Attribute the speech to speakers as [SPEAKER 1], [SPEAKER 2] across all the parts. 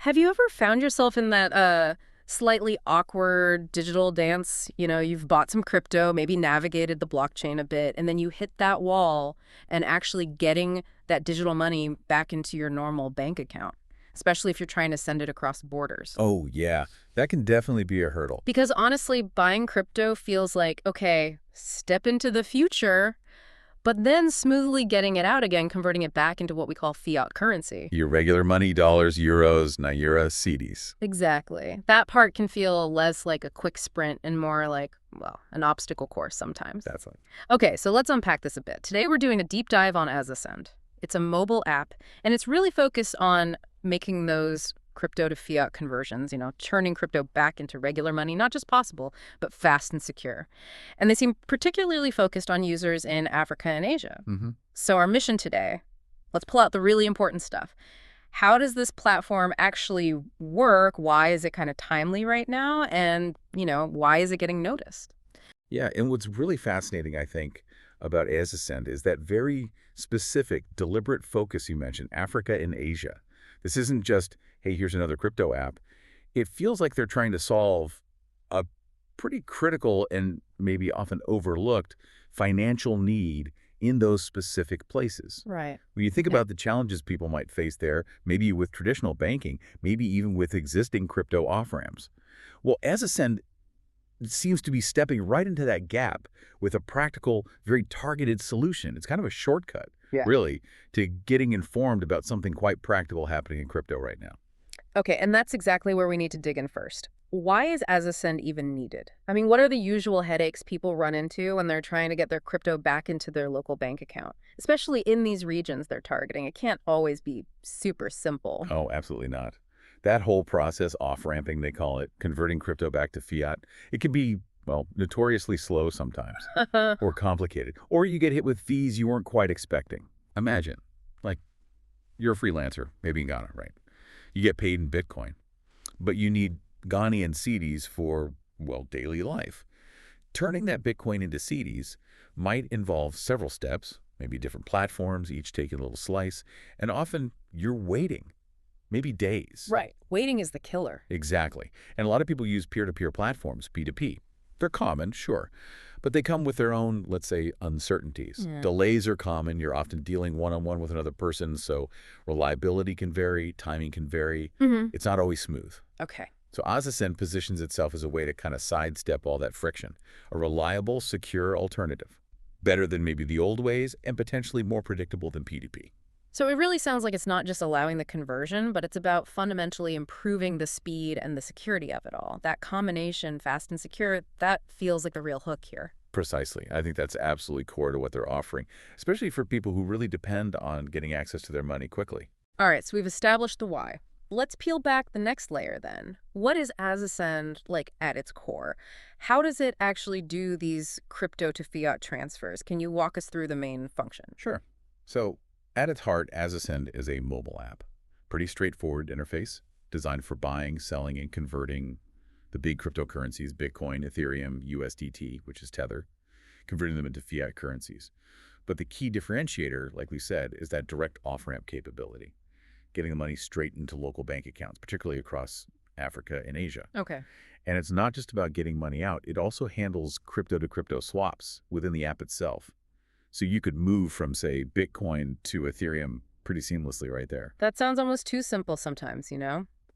[SPEAKER 1] Have you ever found yourself in that slightly awkward digital dance? You know, you've bought some crypto, maybe navigated the blockchain a bit, and then you hit that wall and actually getting that digital money back into your normal bank account, especially if you're trying to send it across borders.
[SPEAKER 2] Oh, yeah. That can definitely be a hurdle.
[SPEAKER 1] Because honestly, buying crypto feels like, okay, step into the future, but then smoothly getting it out again, converting it back into what we call fiat currency.
[SPEAKER 2] Your regular money, dollars, euros, naira, cedis.
[SPEAKER 1] Exactly. That part can feel less like a quick sprint and more like, well, an obstacle course sometimes.
[SPEAKER 2] That's like,
[SPEAKER 1] Okay, so let's unpack this a bit. Today we're doing a deep dive on Azasend. It's a mobile app, and it's really focused on making those crypto to fiat conversions, turning crypto back into regular money, not just possible, but fast and secure. And they seem particularly focused on users in Africa and Asia.
[SPEAKER 2] mm-hmm.
[SPEAKER 1] So our mission today, let's pull out the really important stuff. How does this platform actually work? Why is it kind of timely right now? And, why is it getting noticed?
[SPEAKER 2] Yeah, and what's really fascinating, I think, about Azasend is that very specific, deliberate focus you mentioned, Africa and Asia. This isn't just, hey, here's another crypto app. It feels like they're trying to solve a pretty critical and maybe often overlooked financial need in those specific places.
[SPEAKER 1] Right.
[SPEAKER 2] When you think
[SPEAKER 1] Yeah.
[SPEAKER 2] about the challenges people might face there, maybe with traditional banking, maybe even with existing crypto off-ramps. Well, Azasend seems to be stepping right into that gap with a practical, very targeted solution. It's kind of a shortcut,
[SPEAKER 1] Yeah.
[SPEAKER 2] really, to getting informed about something quite practical happening in crypto right now.
[SPEAKER 1] Okay, and that's exactly where we need to dig in first. Why is Azasend even needed? I mean, what are the usual headaches people run into when they're trying to get their crypto back into their local bank account? Especially in these regions they're targeting. It can't always be super simple.
[SPEAKER 2] Oh, absolutely not. That whole process, off-ramping, they call it, converting crypto back to fiat, it can be, well, notoriously slow sometimes, or complicated. Or you get hit with fees you weren't quite expecting. Imagine, like, you're a freelancer, maybe in Ghana, right? You get paid in Bitcoin, but you need Ghanaian cedis for, well, daily life. Turning that Bitcoin into cedis might involve several steps, maybe different platforms, each taking a little slice, and often you're waiting, maybe days.
[SPEAKER 1] Right. Waiting is the killer.
[SPEAKER 2] Exactly. And a lot of people use peer-to-peer platforms, P2P. They're common, sure, but they come with their own, let's say, uncertainties.
[SPEAKER 1] Yeah.
[SPEAKER 2] Delays are common. You're often dealing one-on-one with another person, so reliability can vary, timing can vary. It's not always smooth.
[SPEAKER 1] Okay.
[SPEAKER 2] So Azasend positions itself as a way to kind of sidestep all that friction, a reliable, secure alternative. Better than maybe the old ways and potentially more predictable than P2P.
[SPEAKER 1] So it really sounds like it's not just allowing the conversion, but it's about fundamentally improving the speed and the security of it all. That combination, fast and secure, that feels like the real hook here.
[SPEAKER 2] Precisely. I think that's absolutely core to what they're offering, especially for people who really depend on getting access to their money quickly.
[SPEAKER 1] All right, so we've established the why. Let's peel back the next layer then. What is Azasend like at its core? How does it actually do these crypto to fiat transfers? Can you walk us through the main function?
[SPEAKER 2] Sure. So at its heart, Azasend is a mobile app. Pretty straightforward interface, designed for buying, selling, and converting the big cryptocurrencies, Bitcoin, Ethereum, USDT, which is Tether, converting them into fiat currencies. But the key differentiator, like we said, is that direct off-ramp capability, getting the money straight into local bank accounts, particularly across Africa and Asia.
[SPEAKER 1] Okay.
[SPEAKER 2] And it's not just about getting money out. It also handles crypto-to-crypto swaps within the app itself. So you could move from, say, Bitcoin to Ethereum pretty seamlessly right there.
[SPEAKER 1] That sounds almost too simple sometimes.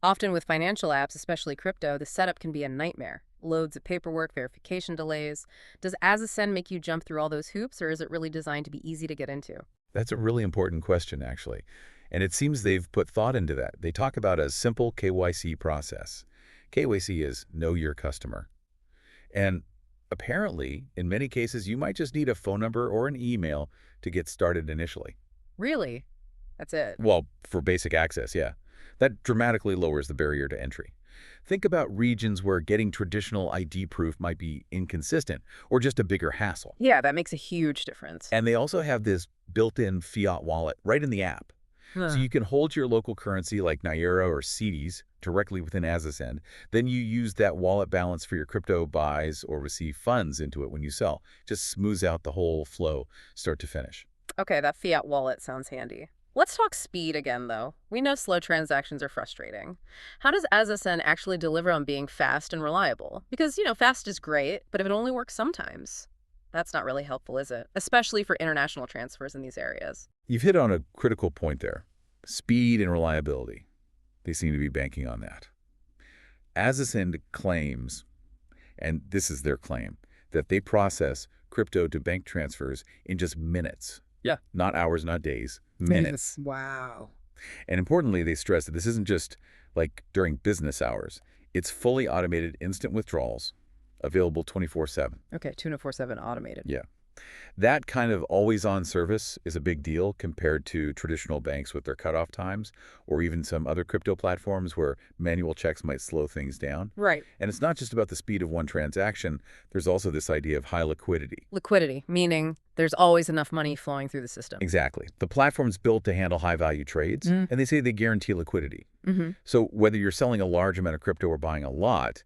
[SPEAKER 1] Often with financial apps, especially crypto, the setup can be a nightmare. Loads of paperwork, verification delays. Does Azasend make you jump through all those hoops, or is it really designed to be easy to get into?
[SPEAKER 2] That's a really important question, actually. And it seems they've put thought into that. They talk about a simple KYC process. KYC is Know Your Customer. And apparently, in many cases, you might just need a phone number or an email to get started initially.
[SPEAKER 1] Really? That's it.
[SPEAKER 2] Well, for basic access, yeah. That dramatically lowers the barrier to entry. Think about regions where getting traditional ID proof might be inconsistent or just a bigger hassle.
[SPEAKER 1] Yeah, that makes a huge difference.
[SPEAKER 2] And they also have this built-in fiat wallet right in the app. So you can hold your local currency like Naira or cedis directly within Azasend. Then you use that wallet balance for your crypto buys or receive funds into it when you sell. Just smooths out the whole flow, start to finish.
[SPEAKER 1] Okay, that fiat wallet sounds handy. Let's talk speed again, though. We know slow transactions are frustrating. How does Azasend actually deliver on being fast and reliable? Because, fast is great, but if it only works sometimes, that's not really helpful, is it? Especially for international transfers in these areas.
[SPEAKER 2] You've hit on a critical point there. Speed and reliability. They seem to be banking on that. Azasend claims, and this is their claim, that they process crypto to bank transfers in just minutes.
[SPEAKER 1] Yeah.
[SPEAKER 2] Not hours, not days, minutes.
[SPEAKER 1] Wow.
[SPEAKER 2] And importantly, they stress that this isn't just like during business hours. It's fully automated instant withdrawals, available 24/7.
[SPEAKER 1] Okay, 247 automated.
[SPEAKER 2] Yeah. That kind of always-on service is a big deal compared to traditional banks with their cutoff times, or even some other crypto platforms where manual checks might slow things down.
[SPEAKER 1] Right.
[SPEAKER 2] And it's not just about the speed of one transaction. There's also this idea of high liquidity.
[SPEAKER 1] Liquidity, meaning there's always enough money flowing through the system.
[SPEAKER 2] Exactly. The platform's built to handle high-value trades, and they say they guarantee liquidity. So whether you're selling a large amount of crypto or buying a lot,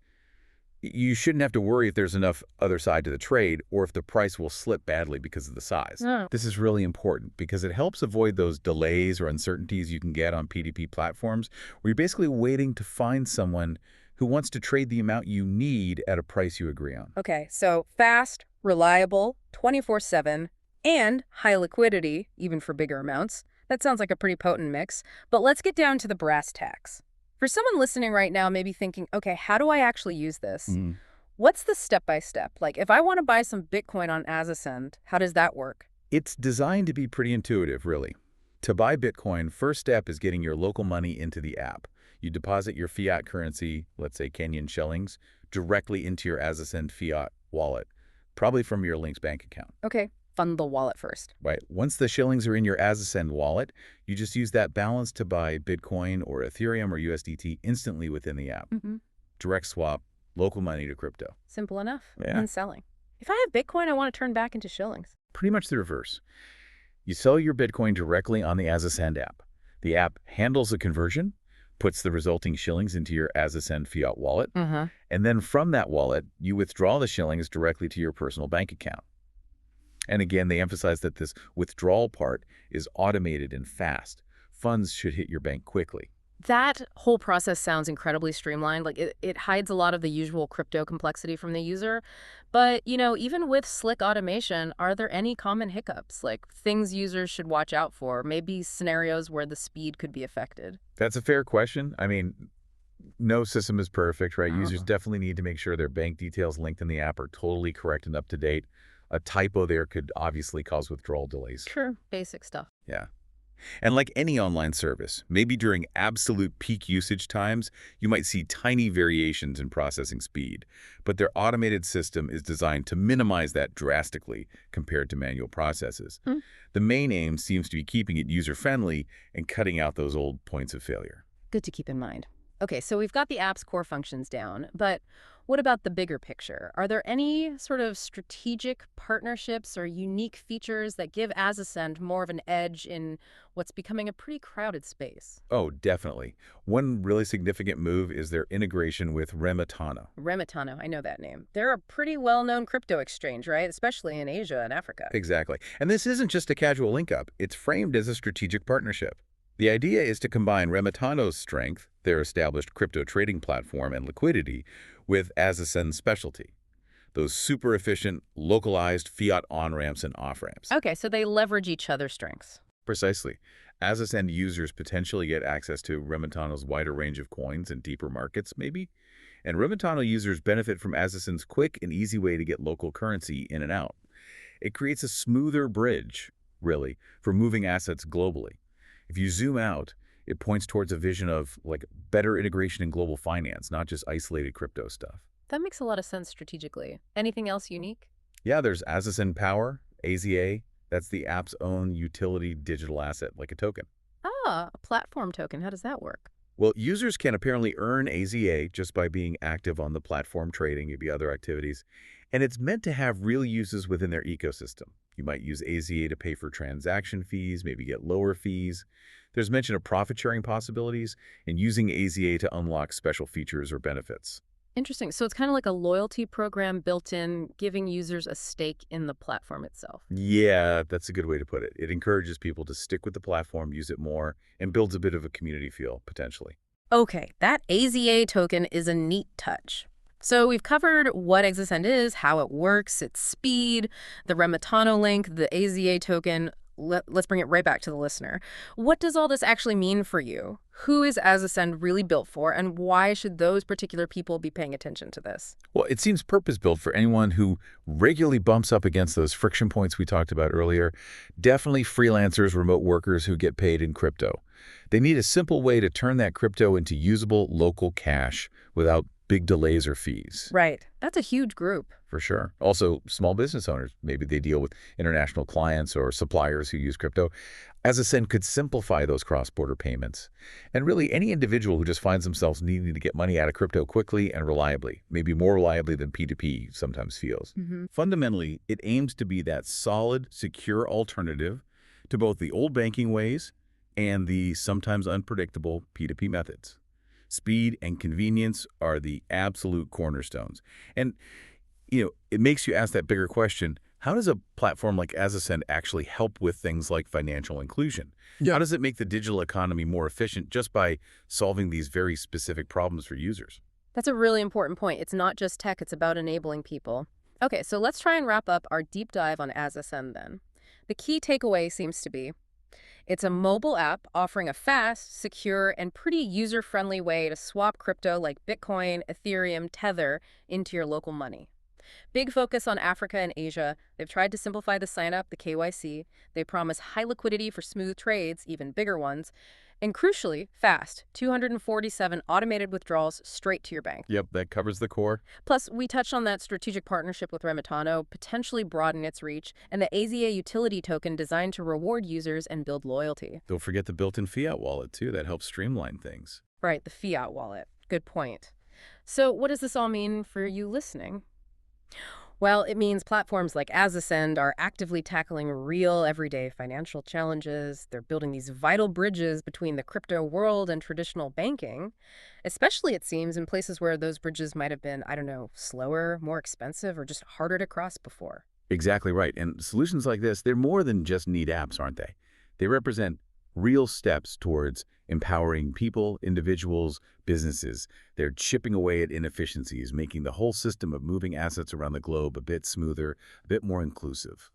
[SPEAKER 2] you shouldn't have to worry if there's enough other side to the trade or if the price will slip badly because of the size.
[SPEAKER 1] Oh.
[SPEAKER 2] This is really important because it helps avoid those delays or uncertainties you can get on P2P platforms where you're basically waiting to find someone who wants to trade the amount you need at a price you agree on.
[SPEAKER 1] Okay, so fast, reliable, 24/7, and high liquidity, even for bigger amounts. That sounds like a pretty potent mix. But let's get down to the brass tacks. For someone listening right now, maybe thinking, okay, how do I actually use this? What's the step-by-step? Like, if I want to buy some Bitcoin on Azasend, how does that work?
[SPEAKER 2] It's designed to be pretty intuitive, really. To buy Bitcoin, first step is getting your local money into the app. You deposit your fiat currency, let's say Kenyan shillings, directly into your Azasend fiat wallet, probably from your Link's bank account.
[SPEAKER 1] Okay, fund the wallet first.
[SPEAKER 2] Right. Once the shillings are in your Azasend wallet, you just use that balance to buy Bitcoin or Ethereum or USDT instantly within the app. Direct swap, local money to crypto.
[SPEAKER 1] Simple enough.
[SPEAKER 2] Yeah.
[SPEAKER 1] And selling. If I have Bitcoin, I want to turn back into shillings.
[SPEAKER 2] Pretty much the reverse. You sell your Bitcoin directly on the Azasend app. The app handles the conversion, puts the resulting shillings into your Azasend fiat wallet, and then from that wallet, you withdraw the shillings directly to your personal bank account. And again, they emphasize that this withdrawal part is automated and fast. Funds should hit your bank quickly.
[SPEAKER 1] That whole process sounds incredibly streamlined. Like it hides a lot of the usual crypto complexity from the user. But, even with slick automation, are there any common hiccups, like things users should watch out for, maybe scenarios where the speed could be affected?
[SPEAKER 2] That's a fair question. I mean, no system is perfect, right? Users definitely need to make sure their bank details linked in the app are totally correct and up to date. A typo there could obviously cause withdrawal delays.
[SPEAKER 1] Sure, basic stuff.
[SPEAKER 2] Yeah. And like any online service, maybe during absolute peak usage times, you might see tiny variations in processing speed. But their automated system is designed to minimize that drastically compared to manual processes. The main aim seems to be keeping it user-friendly and cutting out those old points of failure.
[SPEAKER 1] Good to keep in mind. Okay, so we've got the app's core functions down, but what about the bigger picture? Are there any sort of strategic partnerships or unique features that give Azasend more of an edge in what's becoming a pretty crowded space?
[SPEAKER 2] Oh, definitely. One really significant move is their integration with Remitano.
[SPEAKER 1] Remitano, I know that name. They're a pretty well-known crypto exchange, right? Especially in Asia and Africa.
[SPEAKER 2] Exactly. And this isn't just a casual link-up. It's framed as a strategic partnership. The idea is to combine Remitano's strength, their established crypto trading platform and liquidity, with Azasend's specialty, those super efficient, localized fiat on-ramps and off-ramps.
[SPEAKER 1] Okay, so they leverage each other's strengths.
[SPEAKER 2] Precisely. Azasend users potentially get access to Remitano's wider range of coins and deeper markets, maybe. And Remitano users benefit from Azasend's quick and easy way to get local currency in and out. It creates a smoother bridge, really, for moving assets globally. If you zoom out, it points towards a vision of better integration in global finance, not just isolated crypto stuff.
[SPEAKER 1] That makes a lot of sense strategically. Anything else unique?
[SPEAKER 2] Yeah, there's Azasend Power, AZA. That's the app's own utility digital asset, like a token.
[SPEAKER 1] Ah, a platform token. How does that work?
[SPEAKER 2] Well, users can apparently earn AZA just by being active on the platform trading, maybe other activities. And it's meant to have real uses within their ecosystem. You might use AZA to pay for transaction fees, maybe get lower fees. There's mention of profit-sharing possibilities and using AZA to unlock special features or benefits.
[SPEAKER 1] Interesting. So it's kind of like a loyalty program built in, giving users a stake in the platform itself.
[SPEAKER 2] Yeah, that's a good way to put it. It encourages people to stick with the platform, use it more, and builds a bit of a community feel, potentially.
[SPEAKER 1] Okay, that AZA token is a neat touch. So we've covered what Exasend is, how it works, its speed, the Remitano link, the AZA token. Let's bring it right back to the listener. What does all this actually mean for you? Who is Azasend really built for, and why should those particular people be paying attention to this?
[SPEAKER 2] Well, it seems purpose-built for anyone who regularly bumps up against those friction points we talked about earlier. Definitely freelancers, remote workers who get paid in crypto. They need a simple way to turn that crypto into usable local cash without big delays or fees.
[SPEAKER 1] Right. That's a huge group.
[SPEAKER 2] For sure. Also, small business owners, maybe they deal with international clients or suppliers who use crypto. Azasend could simplify those cross-border payments. And really, any individual who just finds themselves needing to get money out of crypto quickly and reliably, maybe more reliably than P2P sometimes feels. Fundamentally, it aims to be that solid, secure alternative to both the old banking ways and the sometimes unpredictable P2P methods. Speed and convenience are the absolute cornerstones. And it makes you ask that bigger question, how does a platform like Azasend actually help with things like financial inclusion?
[SPEAKER 3] Yeah.
[SPEAKER 2] How does it make the digital economy more efficient just by solving these very specific problems for users?
[SPEAKER 1] That's a really important point. It's not just tech, it's about enabling people. Okay, so let's try and wrap up our deep dive on Azasend then. The key takeaway seems to be it's a mobile app offering a fast, secure, and pretty user-friendly way to swap crypto like Bitcoin, Ethereum, Tether into your local money. Big focus on Africa and Asia. They've tried to simplify the sign-up, the KYC. They promise high liquidity for smooth trades, even bigger ones. And crucially, fast. 247 automated withdrawals straight to your bank.
[SPEAKER 2] Yep, that covers the core.
[SPEAKER 1] Plus, we touched on that strategic partnership with Remitano, potentially broaden its reach, and the AZA utility token designed to reward users and build loyalty.
[SPEAKER 2] Don't forget the built-in fiat wallet, too. That helps streamline things.
[SPEAKER 1] Right, the fiat wallet. Good point. So what does this all mean for you listening? Well, it means platforms like Azasend are actively tackling real, everyday financial challenges. They're building these vital bridges between the crypto world and traditional banking, especially, it seems, in places where those bridges might have been, I don't know, slower, more expensive, or just harder to cross before.
[SPEAKER 2] Exactly right. And solutions like this, they're more than just neat apps, aren't they? They represent real steps towards empowering people, individuals, businesses. They're chipping away at inefficiencies, making the whole system of moving assets around the globe a bit smoother, a bit more inclusive,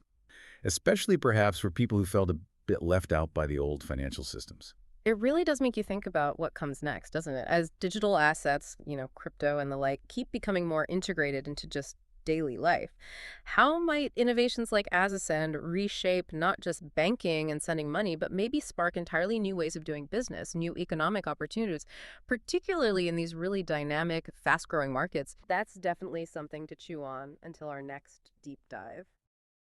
[SPEAKER 2] especially perhaps for people who felt a bit left out by the old financial systems.
[SPEAKER 1] It really does make you think about what comes next, doesn't it? As digital assets, crypto and the like, keep becoming more integrated into just daily life. How might innovations like Azasend reshape not just banking and sending money, but maybe spark entirely new ways of doing business, new economic opportunities, particularly in these really dynamic, fast-growing markets? That's definitely something to chew on until our next deep dive.